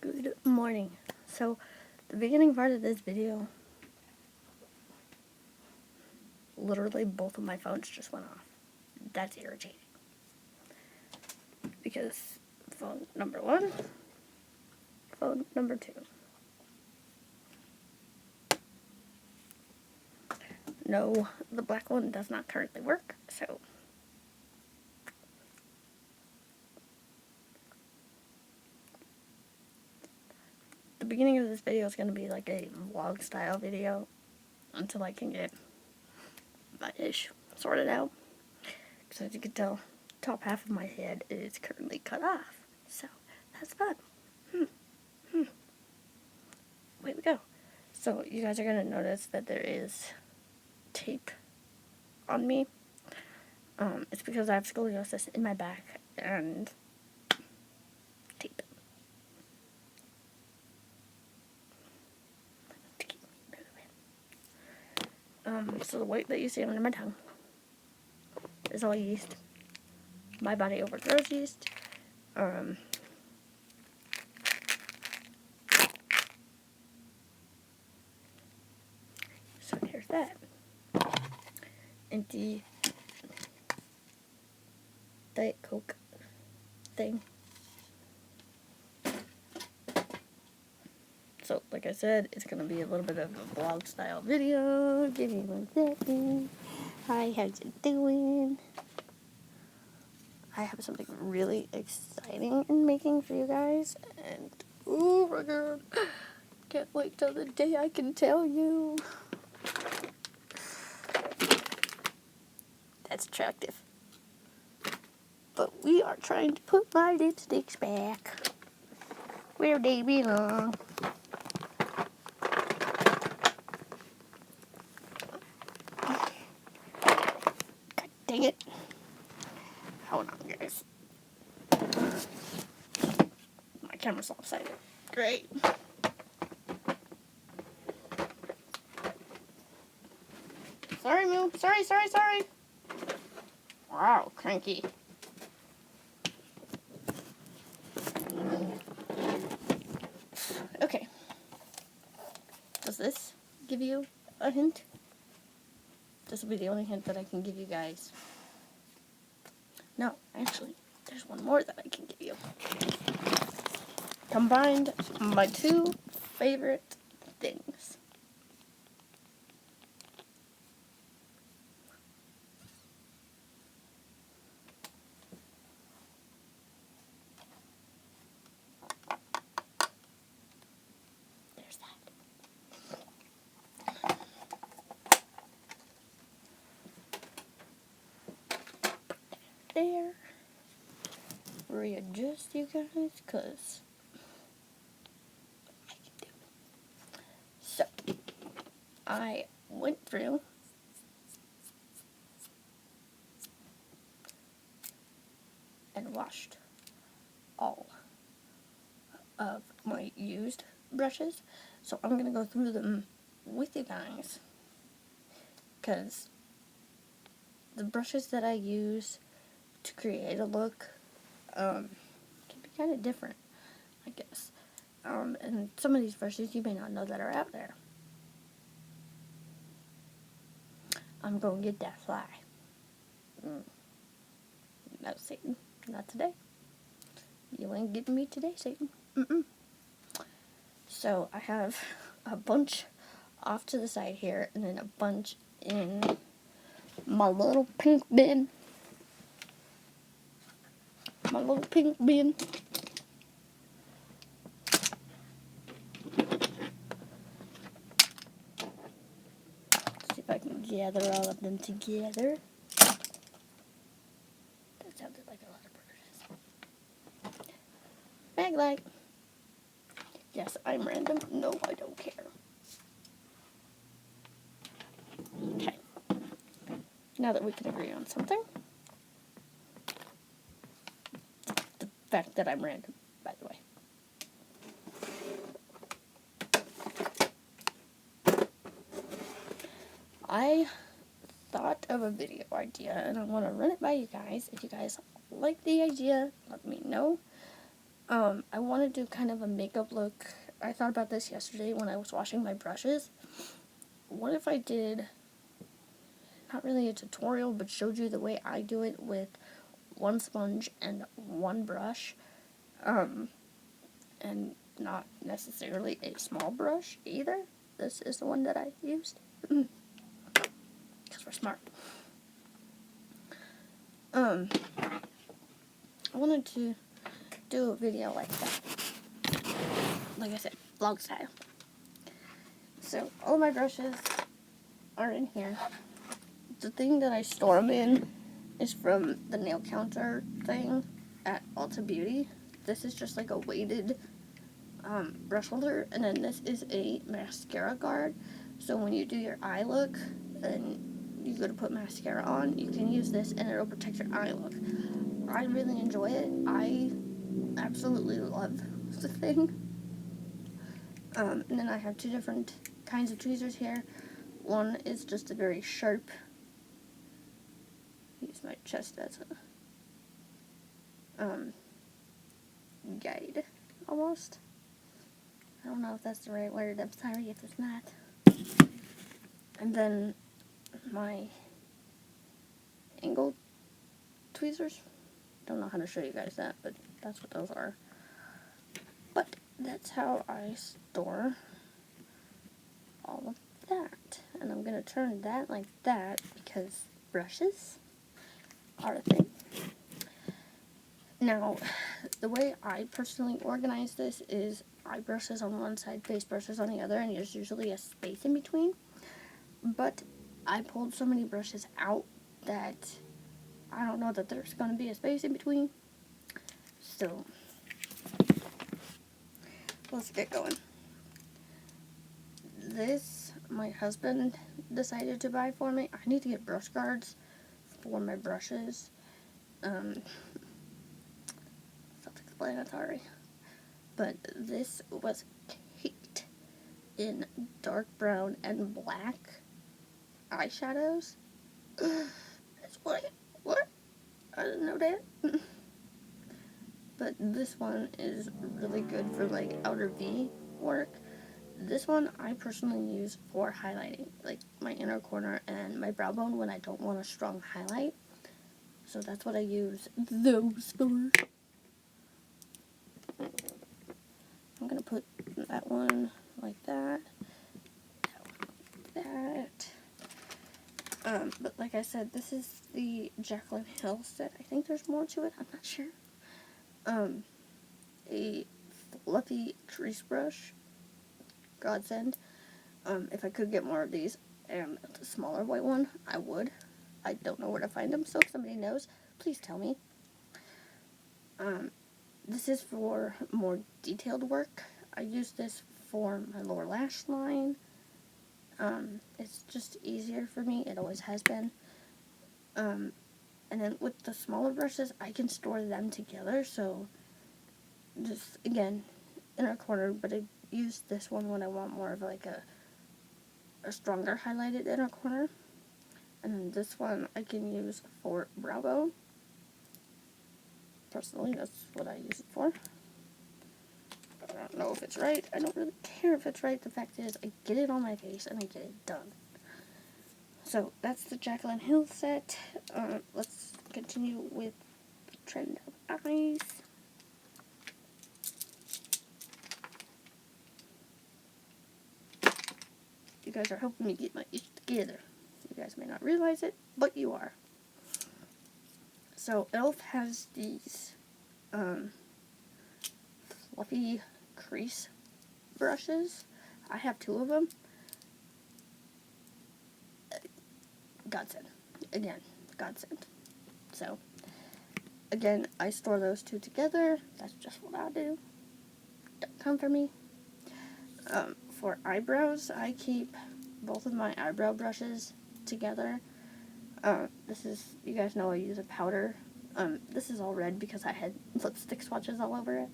Good morning. So, the beginning part of this video, literally both of my phones just went off. That's irritating. Because phone number 1, phone number 2. No, the black one does not currently work, so the beginning of this video is going to be like a vlog style video until I can get my ish sorted out. Because as you can tell, top half of my head is currently cut off. So, that's fun. Way we go. So, you guys are going to notice that there is tape on me. It's because I have scoliosis in my back and tape. To keep me moving. So the weight that you see under my tongue is all yeast. My body overthrows yeast. So there's that. Empty Diet Coke thing. So, like I said, it's going to be a little bit of a vlog style video. Give me 1 second. Hi, how's it doing? I have something really exciting in making for you guys. And, oh my god. Can't wait till the day I can tell you. That's attractive. But we are trying to put my lipsticks back where they belong. God dang it. Hold on, guys. My camera's lopsided. Great. Sorry, Moo. Sorry. Wow, cranky. Okay. Does this give you a hint? This will be the only hint that I can give you guys. No, actually, there's one more that I can give you. Combined my 2 favorite things. There's that. There. Readjust you guys, cause I can do it. So I went through and washed all of my used brushes. So I'm gonna go through them with you guys, cause the brushes that I use to create a look can be kind of different, I guess. And some of these brushes you may not know that are out there. I'm gonna get that fly. No, Satan, not today. You ain't getting me today, Satan. So I have a bunch off to the side here, and then a bunch in my little pink bin. My little pink bin. Let's see if I can gather all of them together. That sounded like a lot of brushes. Bag light. Yes, I'm random. No, I don't care. Okay. Now that we can agree on something. The fact that I'm random, by the way. I thought of a video idea, and I want to run it by you guys. If you guys like the idea, let me know. I want to do kind of a makeup look. I thought about this yesterday when I was washing my brushes. What if I did, not really a tutorial, but showed you the way I do it with one sponge and one brush, and not necessarily a small brush either. This is the one that I used, because we're smart. I wanted to do a video like that. Like I said, vlog style. So, all my brushes are in here. The thing that I store them in is from the nail counter thing at Ulta Beauty. This is just like a weighted brush holder, and then this is a mascara guard. So when you do your eye look and you go to put mascara on, you can use this and it'll protect your eye look. I really enjoy it. I absolutely love the thing. And then I have two different kinds of tweezers here. One is just a very sharp, use my chest as a guide, almost. I don't know if that's the right word. I'm sorry if it's not. And then my angled tweezers. Don't know how to show you guys that, but that's what those are. But that's how I store all of that. And I'm going to turn that like that because brushes are a thing. Now, the way I personally organize this is eye brushes on one side, face brushes on the other, and there's usually a space in between. But I pulled so many brushes out that I don't know that there's going to be a space in between. So, let's get going. This, my husband decided to buy for me. I need to get brush guards for my brushes. Self-explanatory. But this was caked in dark brown and black eyeshadows. That's what? I didn't know that. But this one is really good for like outer V work. This one I personally use for highlighting, like my inner corner and my brow bone when I don't want a strong highlight. So that's what I use those for. I'm going to put that one like that like that. But like I said, this is the Jaclyn Hill set. I think there's more to it. I'm not sure. A fluffy crease brush. Godsend. If I could get more of these and the smaller white one, I would. I don't know where to find them, so if somebody knows, please tell me. This is for more detailed work. I use this for my lower lash line. It's just easier for me. It always has been. And then with the smaller brushes, I can store them together. So, just, again, inner corner, but I use this one when I want more of like a stronger highlighted inner corner. And then this one I can use for brow bone. Personally, that's what I use it for. I don't know if it's right. I don't really care if it's right. The fact is, I get it on my face and I get it done. So, that's the Jaclyn Hill set. Let's continue with the trend of eyes. You guys are helping me get my ish together. You guys may not realize it, but you are. So, e.l.f. has these fluffy crease brushes. I have two of them. Godsend. Again, godsend. So, again, I store those two together. That's just what I do. Don't come for me. For eyebrows, I keep both of my eyebrow brushes together. This is, you guys know I use a powder. This is all red because I had lipstick swatches all over it.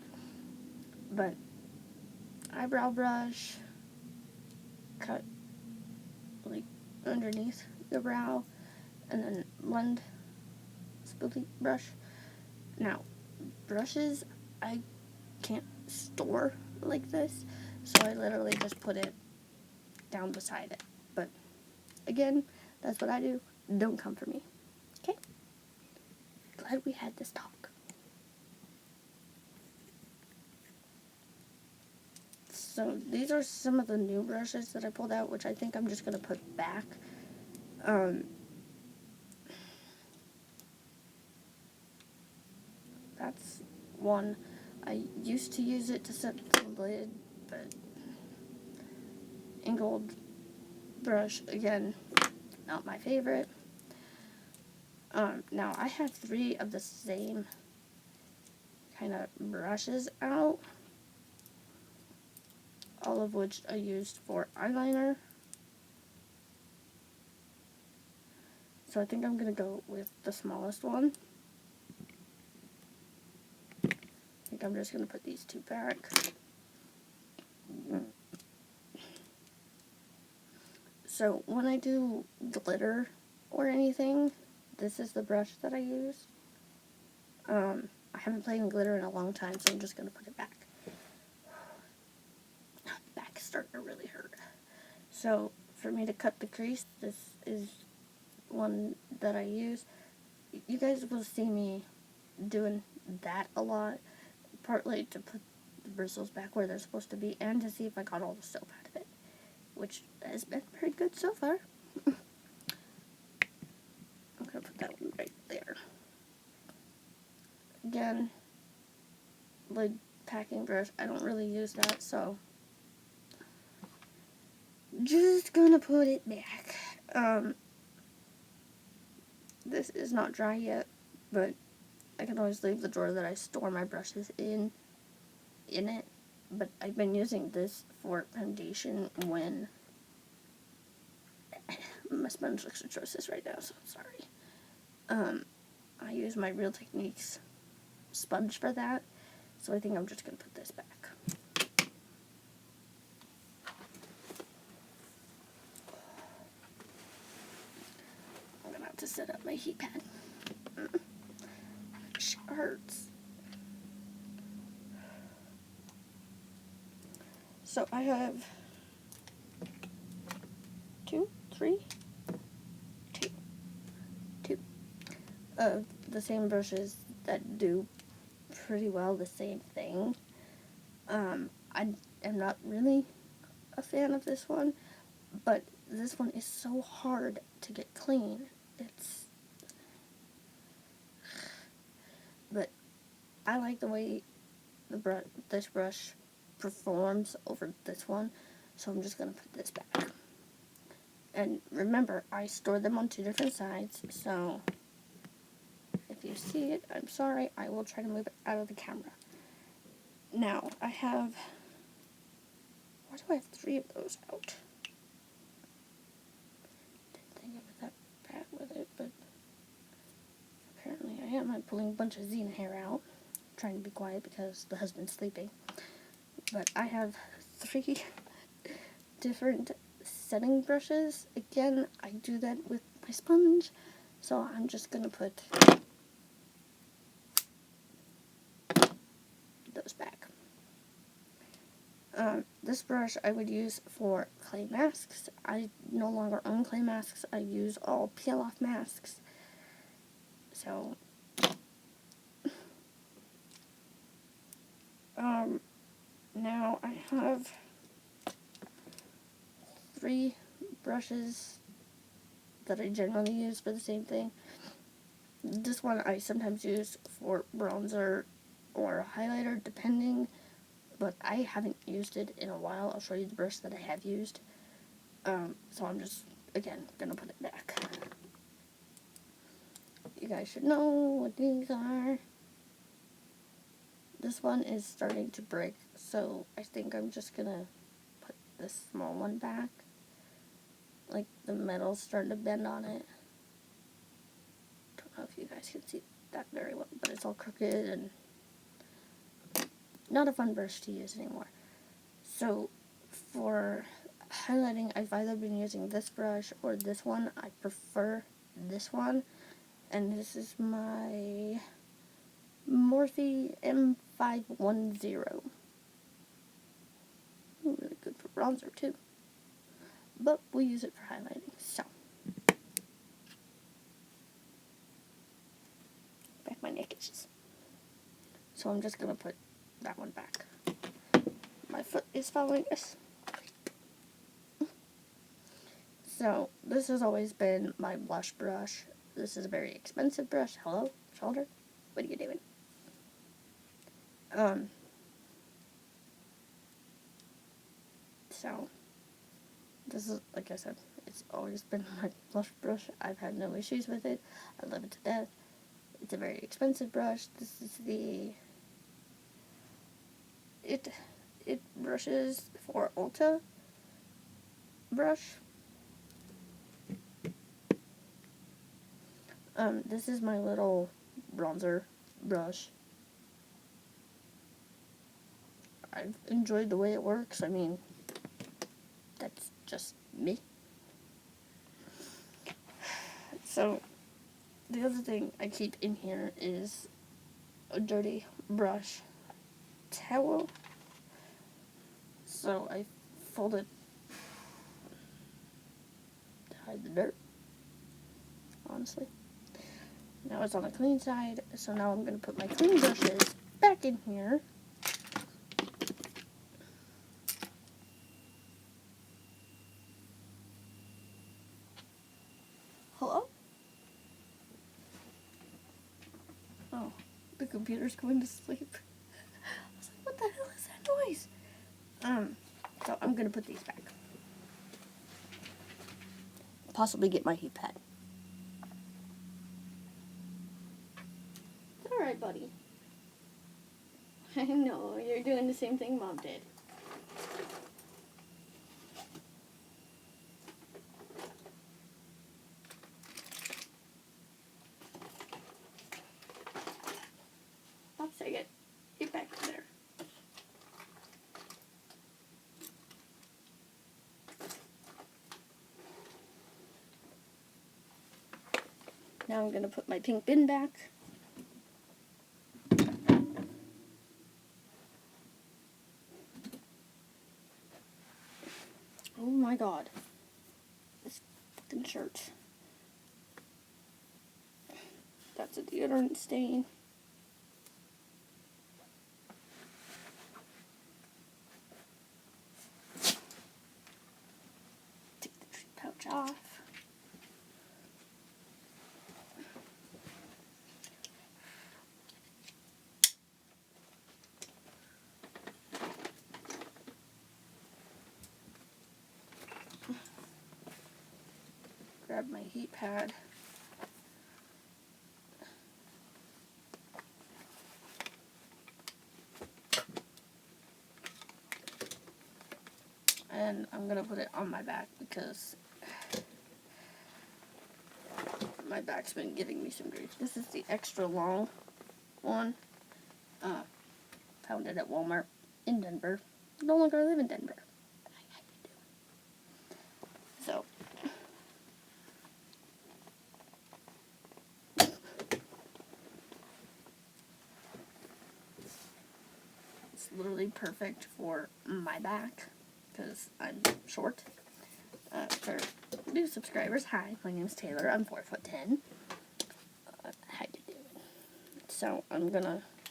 But, eyebrow brush, cut, like, underneath the brow, and then blend, spoolie brush. Now, brushes, I can't store like this, so I literally just put it down beside it. But again, that's what I do. Don't come for me. Okay? Glad we had this talk. So these are some of the new brushes that I pulled out, which I think I'm just going to put back. That's one. I used to use it to set the lid, but Ingold brush, again, not my favorite. Now I have 3 of the same kind of brushes out, all of which I used for eyeliner. So I think I'm going to go with the smallest one. I think I'm just going to put these 2 back. So when I do glitter or anything, this is the brush that I use. I haven't played in glitter in a long time, so I'm just going to put it back. Back's starting to really hurt. So for me to cut the crease, this is one that I use. You guys will see me doing that a lot, partly to put the bristles back where they're supposed to be, and to see if I got all the soap out of it, which has been pretty good so far. I'm going to put that one right there. Again, lid packing brush, I don't really use that, so just going to put it back. This is not dry yet, but I can always leave the drawer that I store my brushes in it. But I've been using this for foundation when my sponge looks atrocious right now, so I'm sorry. I use my Real Techniques sponge for that, so I think I'm just going to put this back. I'm going to have to set up my heat pad. It hurts. So I have 2 of the same brushes that do pretty well the same thing. I am not really a fan of this one, but this one is so hard to get clean. But I like the way this brush performs over this one, so I'm just going to put this back. And remember, I store them on 2 different sides, so if you see it, I'm sorry, I will try to move it out of the camera. Now, I have, why do I have 3 of those out? Didn't think I was that bad with it, but apparently I am. I'm pulling a bunch of Xena hair out, trying to be quiet because the husband's sleeping. But I have 3 different setting brushes. Again, I do that with my sponge, so I'm just going to put those back. This brush I would use for clay masks. I no longer own clay masks. I use all peel-off masks. So, now I have 3 brushes that I generally use for the same thing. This one I sometimes use for bronzer or highlighter, depending, but I haven't used it in a while. I'll show you the brush that I have used. So I'm just, again, gonna put it back. You guys should know what these are. This one is starting to break, so I think I'm just gonna put this small one back. Like, the metal's starting to bend on it. Don't know if you guys can see that very well, but it's all crooked and not a fun brush to use anymore. So, for highlighting, I've either been using this brush or this one. I prefer this one, and this is my Morphe M5 0510. Ooh, really good for bronzer too. But we use it for highlighting, so. Back my neck itches. So I'm just gonna put that one back. My foot is following us. So this has always been my blush brush. This is a very expensive brush. Hello, shoulder? What are you doing? So this is, like I said, it's always been my blush brush. I've had no issues with it. I love it to death. It's a very expensive brush. This is the it brushes for Ulta brush. This is my little bronzer brush. I've enjoyed the way it works. I mean, that's just me. So, the other thing I keep in here is a dirty brush towel. So I fold it to hide the dirt, honestly. Now it's on the clean side, so now I'm going to put my clean brushes back in here. Hello? Oh, the computer's going to sleep. I was like, what the hell is that noise? So I'm going to put these back. Possibly get my heat pad. Alright, buddy. I know, you're doing the same thing Mom did. I'll say it. Get back in there. Now I'm going to put my pink bin back. Oh my god. This fucking shirt. That's a deodorant stain. Take the treat pouch off. Grab my heat pad. And I'm going to put it on my back because my back's been giving me some grief. This is the extra long one. Found it at Walmart in Denver. No longer live in Denver. So, it's literally perfect for my back because I'm short. For new subscribers, hi, my name's Taylor. I'm 4'10". How you doing? So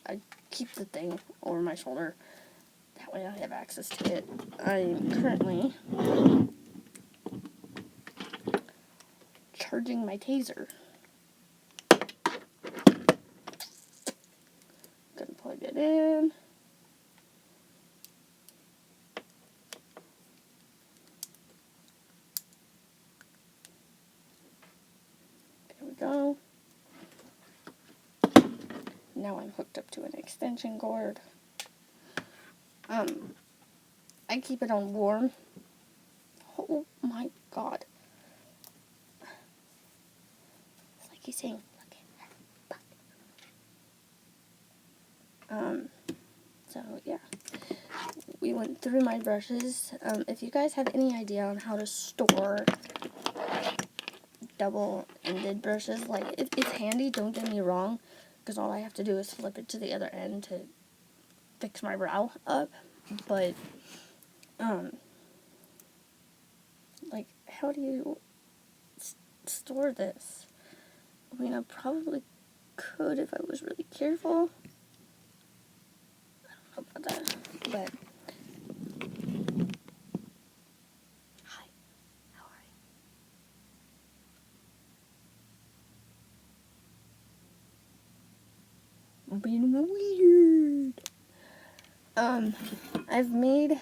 I keep the thing over my shoulder. That way I have access to it. I'm currently charging my taser. Gonna plug it in. There we go. Now I'm hooked up to an extension cord. I keep it on warm. Oh my god. It's like he's saying, look at her butt. So yeah. We went through my brushes. If you guys have any idea on how to store double-ended brushes, like, it's handy, don't get me wrong, because all I have to do is flip it to the other end to fix my brow up, but, like, how do you store this? I mean, I probably could if I was really careful. I don't know about that, but... Hi, how are you? Being weird. I've made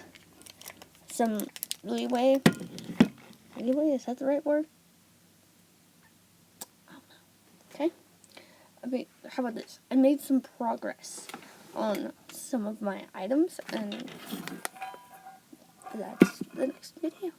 some leeway. Leeway, is that the right word? Okay. I mean, how about this? I made some progress on some of my items, and that's the next video.